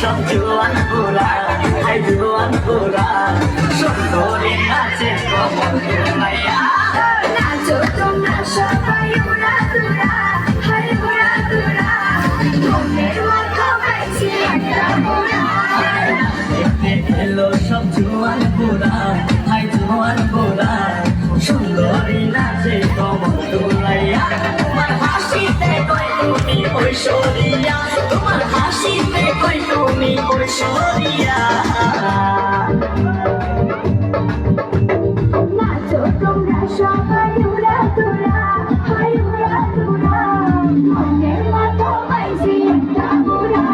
সব জোয়ান পুরা হাই জোয়ান পুরা সুন্দরী নাচে কমল দুলাইয়া নাচো তোমরা সবাই উড়া দুরা হাই উড়া দুরা মনের মতো পাইছি একটা পুরা এলো সব জোয়ান পুরা হাই জোয়ান পুরা সুন্দরী নাচে কমল দুলাইয়া তোমার হাসিতে কই তুমি ঐশ্বরিয়া তোমার হাসিতে কই তুমি ঐশ্বরিয়া নাচো তোমরা সবাই উড়া দুরা হাই উড়া দুরা মনের মতো পাইছি একটা পুরা